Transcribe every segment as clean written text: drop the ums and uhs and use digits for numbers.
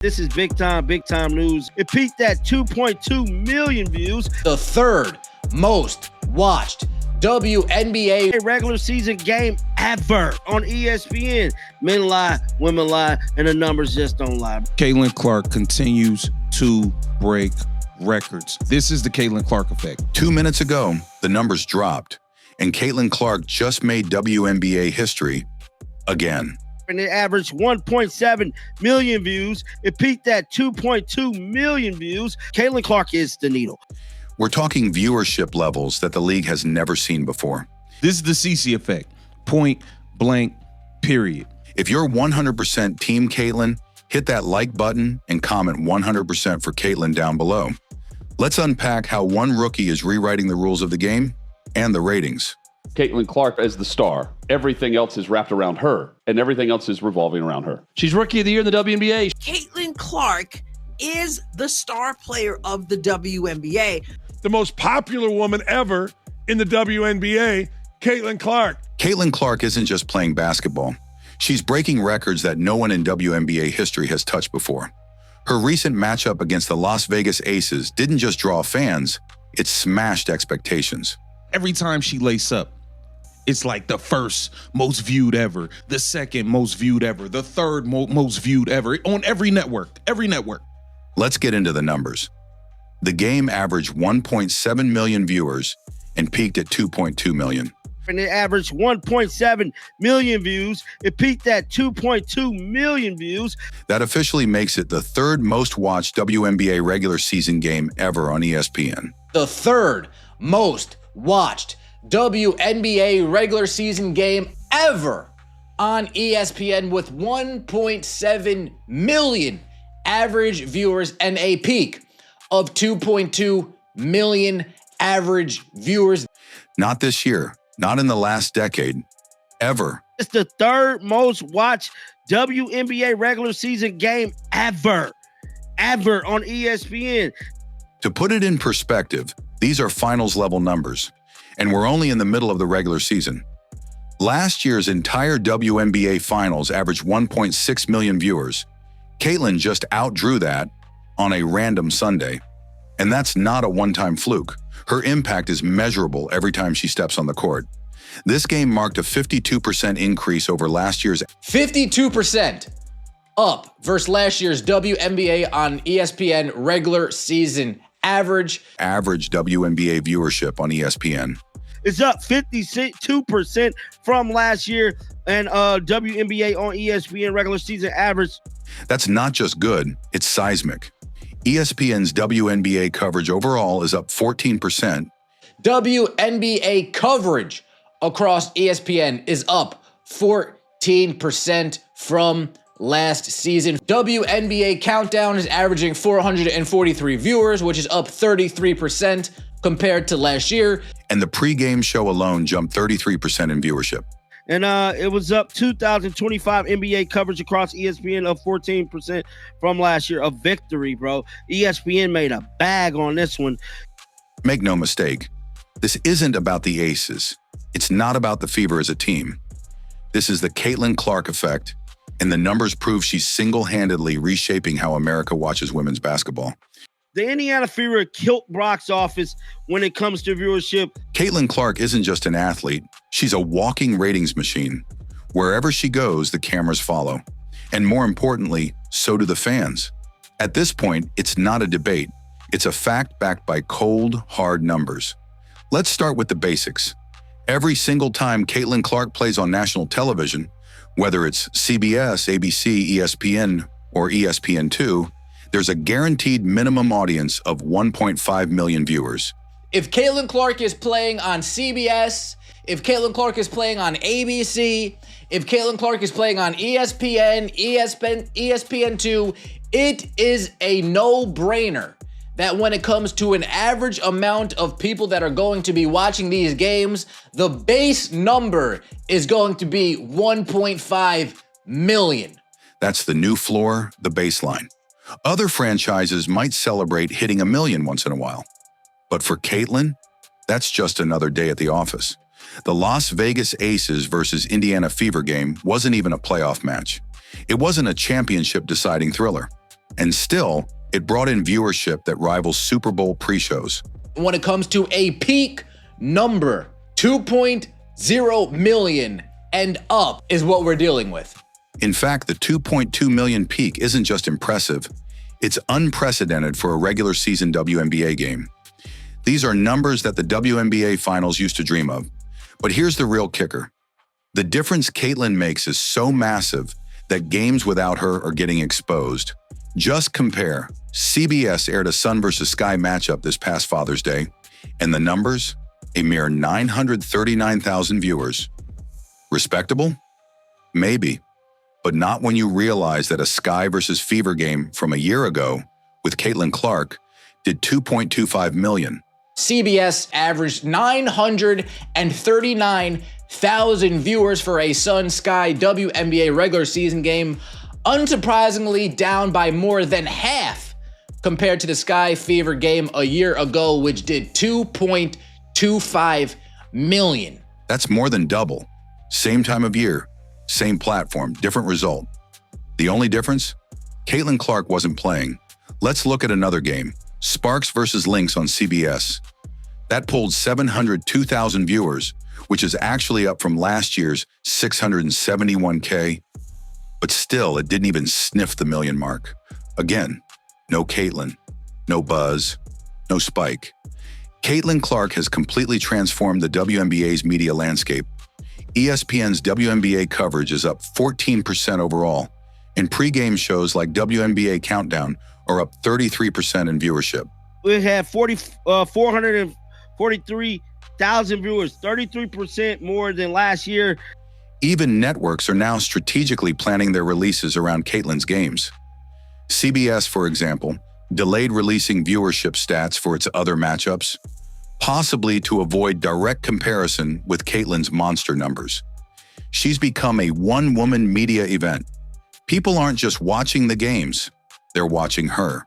This is big time news. It peaked at 2.2 million views. The third most watched WNBA regular season game ever on ESPN. Men lie, women lie, and the numbers just don't lie. Caitlin Clark continues to break records. This is the Caitlin Clark effect. 2 minutes ago, the numbers dropped, and Caitlin Clark just made WNBA history again. And it averaged 1.7 million views. It peaked at 2.2 million views. Caitlin Clark is the needle. We're talking viewership levels that the league has never seen before. This is the CC effect. Point blank, period. If you're 100% Team Caitlin, hit that like button and comment 100% for Caitlin down below. Let's unpack how one rookie is rewriting the rules of the game and the ratings. Caitlin Clark is the star. Everything else is wrapped around her, and everything else is revolving around her. She's Rookie of the Year in the WNBA. Caitlin Clark is the star player of the WNBA. The most popular woman ever in the WNBA, Caitlin Clark. Caitlin Clark isn't just playing basketball. She's breaking records that no one in WNBA history has touched before. Her recent matchup against the Las Vegas Aces didn't just draw fans, it smashed expectations. Every time she lace up, it's like the first most viewed ever, the second most viewed ever, the third most viewed ever on every network. Let's get into the numbers. The game averaged 1.7 million viewers and peaked at 2.2 million. And it averaged 1.7 million views. It peaked at 2.2 million views. That officially makes it the third most watched WNBA regular season game ever on ESPN. The third most watched WNBA regular season game ever on ESPN with 1.7 million average viewers and a peak of 2.2 million average viewers. Not this year, not in the last decade, ever. It's the third most watched WNBA regular season game ever on ESPN. To put it in perspective, these are finals level numbers, and we're only in the middle of the regular season. Last year's entire WNBA finals averaged 1.6 million viewers. Caitlin just outdrew that on a random Sunday. And that's not a one-time fluke. Her impact is measurable every time she steps on the court. This game marked a 52% increase over last year's 52% up versus last year's WNBA on ESPN regular season average WNBA viewership on ESPN. It's up 52% from last year, and WNBA on ESPN regular season average. That's not just good, it's seismic. ESPN's WNBA coverage overall is up 14%. WNBA coverage across ESPN is up 14% from last season. WNBA Countdown is averaging 443 viewers, which is up 33% compared to last year. And the pregame show alone jumped 33% in viewership. And it was up 2025 NBA coverage across ESPN of 14% from last year. A victory, bro. ESPN made a bag on this one. Make no mistake, this isn't about the Aces. It's not about the Fever as a team. This is the Caitlin Clark effect, and the numbers prove she's single-handedly reshaping how America watches women's basketball. The Indiana Fever killed Brock's office when it comes to viewership. Caitlin Clark isn't just an athlete. She's a walking ratings machine. Wherever she goes, the cameras follow. And more importantly, so do the fans. At this point, it's not a debate. It's a fact backed by cold, hard numbers. Let's start with the basics. Every single time Caitlin Clark plays on national television, whether it's CBS, ABC, ESPN, or ESPN2, there's a guaranteed minimum audience of 1.5 million viewers. If Caitlin Clark is playing on CBS, if Caitlin Clark is playing on ABC, if Caitlin Clark is playing on ESPN, ESPN2, it is a no-brainer that when it comes to an average amount of people that are going to be watching these games, the base number is going to be 1.5 million. That's the new floor, the baseline. Other franchises might celebrate hitting 1 million once in a while. But for Caitlin, that's just another day at the office. The Las Vegas Aces versus Indiana Fever game wasn't even a playoff match. It wasn't a championship-deciding thriller. And still, it brought in viewership that rivals Super Bowl pre-shows. When it comes to a peak number, 2.0 million and up is what we're dealing with. In fact, the 2.2 million peak isn't just impressive, it's unprecedented for a regular season WNBA game. These are numbers that the WNBA finals used to dream of. But here's the real kicker. The difference Caitlyn makes is so massive that games without her are getting exposed. Just compare. CBS aired a Sun vs. Sky matchup this past Father's Day, and the numbers? A mere 939,000 viewers. Respectable? Maybe, but not when you realize that a Sky vs. Fever game from a year ago with Caitlin Clark did 2.25 million. CBS averaged 939,000 viewers for a Sun Sky WNBA regular season game, unsurprisingly down by more than half compared to the Sky Fever game a year ago, which did 2.25 million. That's more than double. Same time of year, same platform, different result. The only difference? Caitlin Clark wasn't playing. Let's look at another game, Sparks vs. Lynx on CBS. That pulled 702,000 viewers, which is actually up from last year's 671K. But still, it didn't even sniff the million mark. Again, no Caitlin, no buzz, no spike. Caitlin Clark has completely transformed the WNBA's media landscape. ESPN's WNBA coverage is up 14% overall, and pregame shows like WNBA Countdown are up 33% in viewership. We had 443,000 viewers, 33% more than last year. Even networks are now strategically planning their releases around Caitlyn's games. CBS, for example, delayed releasing viewership stats for its other matchups, possibly to avoid direct comparison with Caitlyn's monster numbers. She's become a one-woman media event. People aren't just watching the games, they're watching her.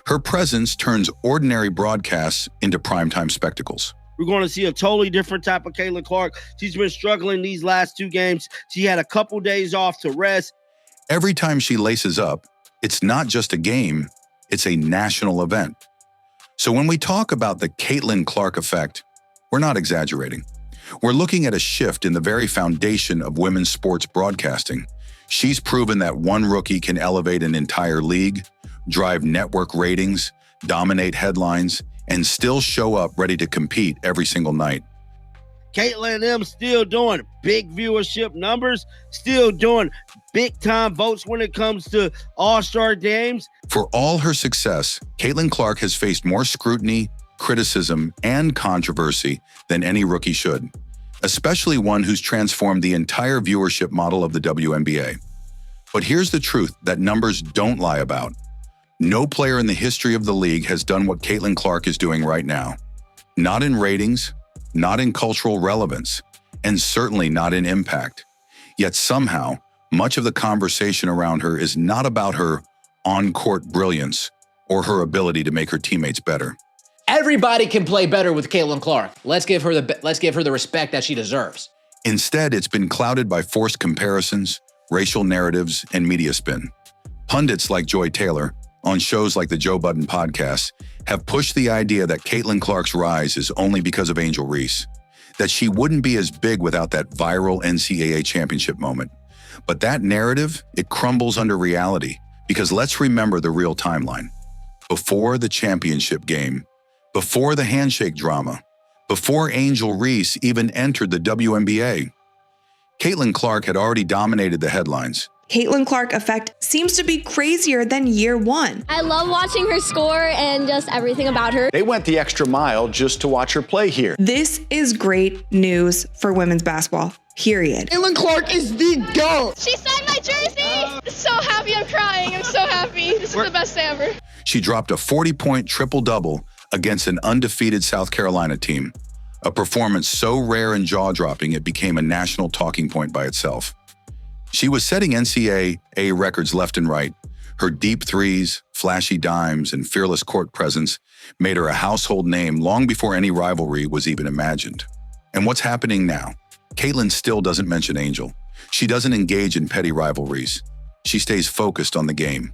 Her presence turns ordinary broadcasts into primetime spectacles. We're going to see a totally different type of Caitlin Clark. She's been struggling these last two games. She had a couple days off to rest. Every time she laces up, it's not just a game, it's a national event. So when we talk about the Caitlin Clark effect, we're not exaggerating. We're looking at a shift in the very foundation of women's sports broadcasting. She's proven that one rookie can elevate an entire league, drive network ratings, dominate headlines, and still show up ready to compete every single night. Caitlin and them still doing big viewership numbers, still doing big-time votes when it comes to all-star games. For all her success, Caitlin Clark has faced more scrutiny, criticism, and controversy than any rookie should, especially one who's transformed the entire viewership model of the WNBA. But here's the truth that numbers don't lie about. No player in the history of the league has done what Caitlin Clark is doing right now. Not in ratings, not in cultural relevance, and certainly not in impact. Yet somehow, much of the conversation around her is not about her on-court brilliance or her ability to make her teammates better. Everybody can play better with Caitlin Clark. Let's give her the respect that she deserves. Instead, it's been clouded by forced comparisons, racial narratives, and media spin. Pundits like Joy Taylor, on shows like the Joe Budden podcast, have pushed the idea that Caitlin Clark's rise is only because of Angel Reese, that she wouldn't be as big without that viral NCAA championship moment. But that narrative, it crumbles under reality, because let's remember the real timeline. Before the championship game, before the handshake drama, before Angel Reese even entered the WNBA, Caitlin Clark had already dominated the headlines. Caitlin Clark effect seems to be crazier than year one. I love watching her score and just everything about her. They went the extra mile just to watch her play here. This is great news for women's basketball, period. Caitlin Clark is the GOAT. She signed my jersey. So happy, I'm crying. I'm so happy. This is the best day ever. She dropped a 40-point triple-double against an undefeated South Carolina team, a performance so rare and jaw-dropping it became a national talking point by itself. She was setting NCAA records left and right. Her deep threes, flashy dimes, and fearless court presence made her a household name long before any rivalry was even imagined. And what's happening now? Caitlin still doesn't mention Angel. She doesn't engage in petty rivalries. She stays focused on the game.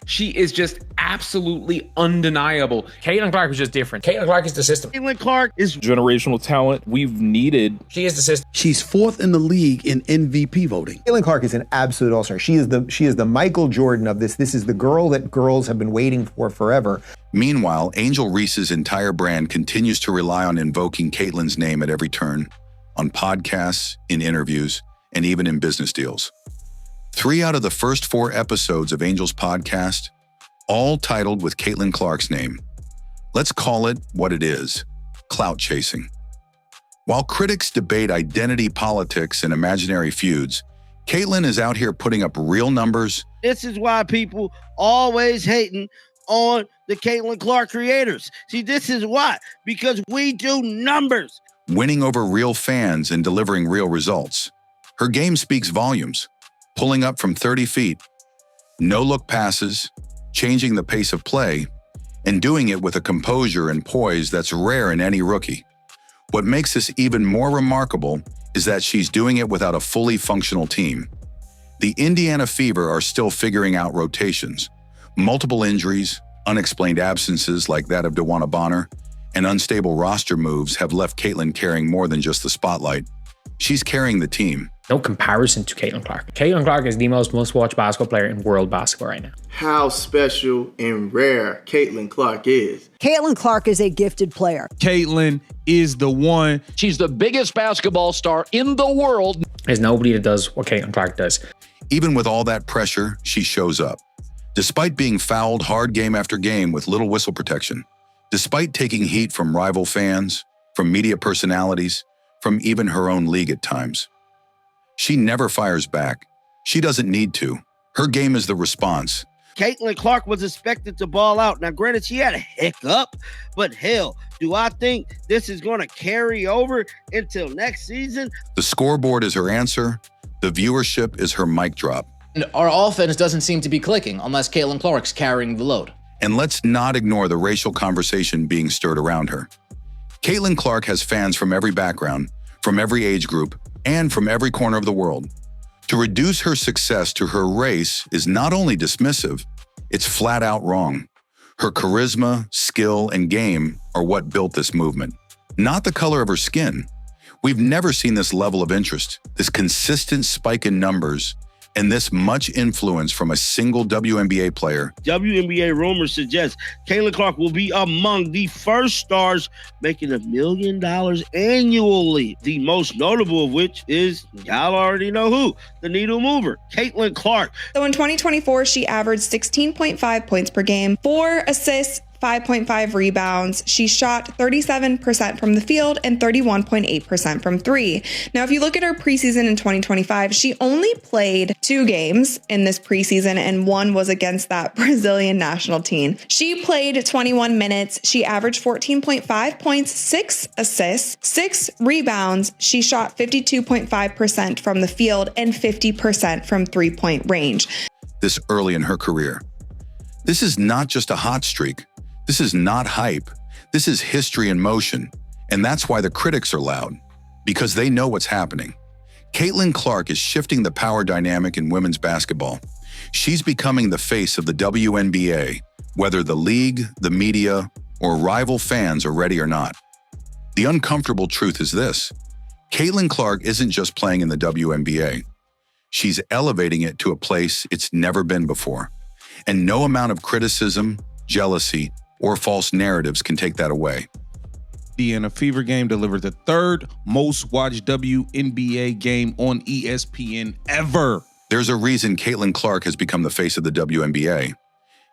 She is just absolutely undeniable. Caitlin Clark was just different. Caitlin Clark is the system. Caitlin Clark is generational talent we've needed. She is the system. She's 4th in the league in MVP voting. Caitlin Clark is an absolute all-star. She is the Michael Jordan of this. This is the girl that girls have been waiting for forever. Meanwhile, Angel Reese's entire brand continues to rely on invoking Caitlin's name at every turn, on podcasts, in interviews, and even in business deals. 3 out of the first 4 episodes of Angel's podcast, all titled with Caitlin Clark's name. Let's call it what it is, clout chasing. While critics debate identity politics and imaginary feuds, Caitlin is out here putting up real numbers. This is why people always hating on the Caitlin Clark creators. See, this is why, because we do numbers. Winning over real fans and delivering real results. Her game speaks volumes, pulling up from 30 feet, no-look passes, changing the pace of play, and doing it with a composure and poise that's rare in any rookie. What makes this even more remarkable is that she's doing it without a fully functional team. The Indiana Fever are still figuring out rotations. Multiple injuries, unexplained absences like that of DeWanna Bonner, and unstable roster moves have left Caitlin carrying more than just the spotlight. She's carrying the team. No comparison to Caitlin Clark. Caitlin Clark is the most watched basketball player in world basketball right now. How special and rare Caitlin Clark is. Caitlin Clark is a gifted player. Caitlin is the one. She's the biggest basketball star in the world. There's nobody that does what Caitlin Clark does. Even with all that pressure, she shows up. Despite being fouled hard game after game with little whistle protection, despite taking heat from rival fans, from media personalities, from even her own league at times. She never fires back. She doesn't need to. Her game is the response. Caitlin Clark was expected to ball out. Now, granted, she had a hiccup, but hell, do I think this is going to carry over until next season? The scoreboard is her answer. The viewership is her mic drop. Our offense doesn't seem to be clicking unless Caitlin Clark's carrying the load. And let's not ignore the racial conversation being stirred around her. Caitlin Clark has fans from every background, from every age group, and from every corner of the world. To reduce her success to her race is not only dismissive, it's flat out wrong. Her charisma, skill, and game are what built this movement, not the color of her skin. We've never seen this level of interest, this consistent spike in numbers, and this much influence from a single WNBA player. WNBA rumors suggest Caitlin Clark will be among the first stars making $1 million annually. The most notable of which is, y'all already know who, the needle mover, Caitlin Clark. So in 2024, she averaged 16.5 points per game, 4 assists, 5.5 rebounds. She shot 37% from the field and 31.8% from 3. Now, if you look at her preseason in 2025, she only played 2 games in this preseason, and one was against that Brazilian national team. She played 21 minutes. She averaged 14.5 points, 6 assists, 6 rebounds. She shot 52.5% from the field and 50% from 3-point range. This early in her career. This is not just a hot streak. This is not hype. This is history in motion. And that's why the critics are loud, because they know what's happening. Caitlin Clark is shifting the power dynamic in women's basketball. She's becoming the face of the WNBA, whether the league, the media, or rival fans are ready or not. The uncomfortable truth is this: Caitlin Clark isn't just playing in the WNBA. She's elevating it to a place it's never been before. And no amount of criticism, jealousy, or false narratives can take that away. The Indiana Fever game delivered the 3rd most watched WNBA game on ESPN ever. There's a reason Caitlin Clark has become the face of the WNBA,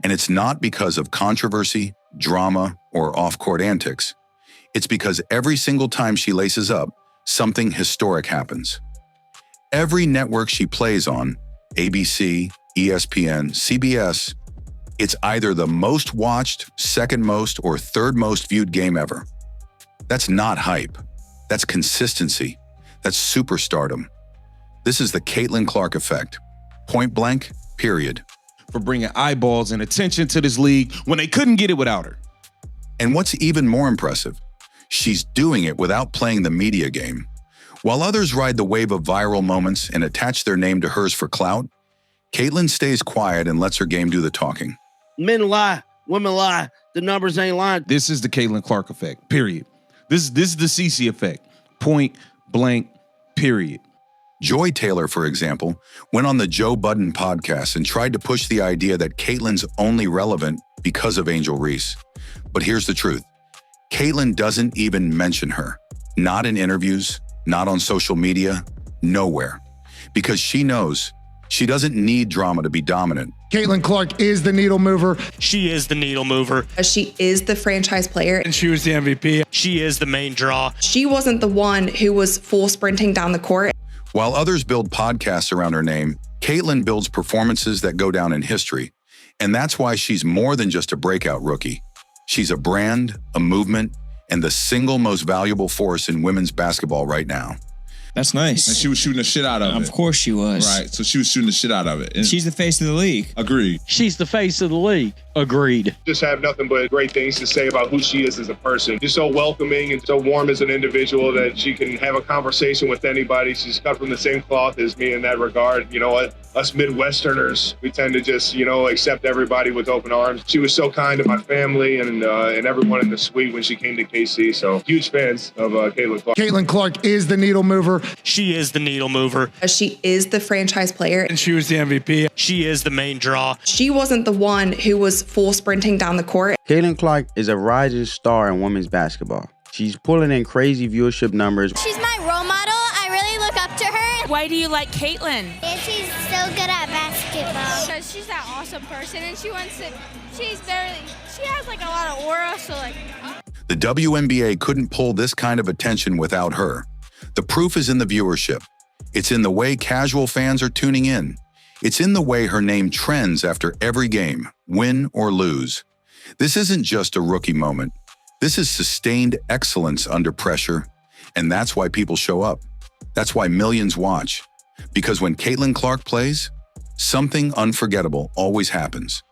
and it's not because of controversy, drama, or off-court antics. It's because every single time she laces up, something historic happens. Every network she plays on, ABC, ESPN, CBS, it's either the most watched, second most, or third most viewed game ever. That's not hype. That's consistency. That's superstardom. This is the Caitlin Clark effect. Point blank, period. For bringing eyeballs and attention to this league when they couldn't get it without her. And what's even more impressive, she's doing it without playing the media game. While others ride the wave of viral moments and attach their name to hers for clout, Caitlin stays quiet and lets her game do the talking. Men lie, women lie. The numbers ain't lying. This is the Caitlin Clark effect, period. This is the CC effect, point blank, period. Joy Taylor, for example, went on the Joe Budden podcast and tried to push the idea that Caitlin's only relevant because of Angel Reese. But here's the truth. Caitlin doesn't even mention her. Not in interviews, not on social media, nowhere. Because she knows she doesn't need drama to be dominant. Caitlin Clark is the needle mover. She is the needle mover. She is the franchise player. And she was the MVP. She is the main draw. She wasn't the one who was full sprinting down the court. While others build podcasts around her name, Caitlin builds performances that go down in history. And that's why she's more than just a breakout rookie. She's a brand, a movement, and the single most valuable force in women's basketball right now. That's nice. And she was shooting the shit out of it. Of course she was. Right, so she was shooting the shit out of it. And she's the face of the league. Agreed. She's the face of the league. Agreed. Just have nothing but great things to say about who she is as a person. Just so welcoming and so warm as an individual that she can have a conversation with anybody. She's cut from the same cloth as me in that regard. You know what? Us Midwesterners, we tend to just, accept everybody with open arms. She was so kind to my family and everyone in the suite when she came to KC. So huge fans of Caitlin Clark. Caitlin Clark is the needle mover. She is the needle mover. She is the franchise player. And she was the MVP. She is the main draw. She wasn't the one who was full sprinting down the court. Caitlin Clark is a rising star in women's basketball. She's pulling in crazy viewership numbers. She's my role model. I really look up to her. Why do you like Caitlin? She's so good at basketball. Because she's that awesome person and she has like a lot of aura, so like... The WNBA couldn't pull this kind of attention without her. The proof is in the viewership. It's in the way casual fans are tuning in. It's in the way her name trends after every game, win or lose. This isn't just a rookie moment. This is sustained excellence under pressure, and that's why people show up. That's why millions watch. Because when Caitlin Clark plays, something unforgettable always happens.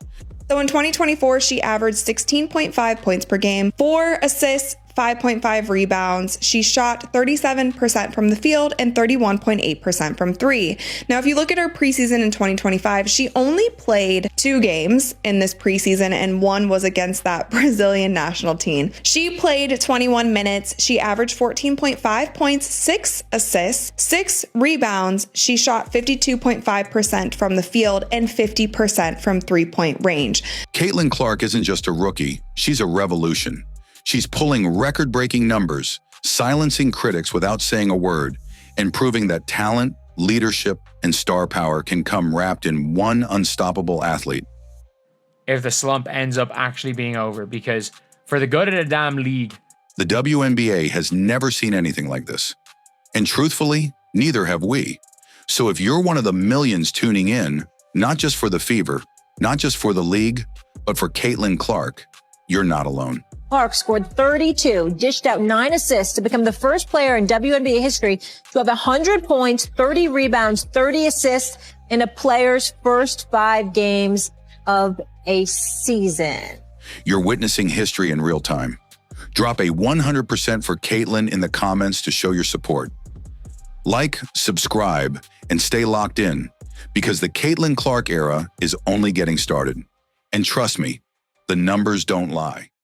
So in 2024, she averaged 16.5 points per game, 4 assists, 5.5 rebounds. She shot 37% from the field and 31.8% from three. Now, if you look at her preseason in 2025, she only played 2 games in this preseason, and one was against that Brazilian national team. She played 21 minutes. She averaged 14.5 points, 6 assists, 6 rebounds. She shot 52.5% from the field and 50% from three-point range. Caitlin Clark isn't just a rookie. She's a revolution. She's pulling record-breaking numbers, silencing critics without saying a word, and proving that talent, leadership, and star power can come wrapped in one unstoppable athlete. If the slump ends up actually being over, because for the good of the damn league. The WNBA has never seen anything like this. And truthfully, neither have we. So if you're one of the millions tuning in, not just for the fever, not just for the league, but for Caitlin Clark, you're not alone. Clark scored 32, dished out 9 assists to become the first player in WNBA history to have 100 points, 30 rebounds, 30 assists in a player's first 5 games of a season. You're witnessing history in real time. Drop a 100% for Caitlin in the comments to show your support. Like, subscribe, and stay locked in, because the Caitlin Clark era is only getting started. And trust me, the numbers don't lie.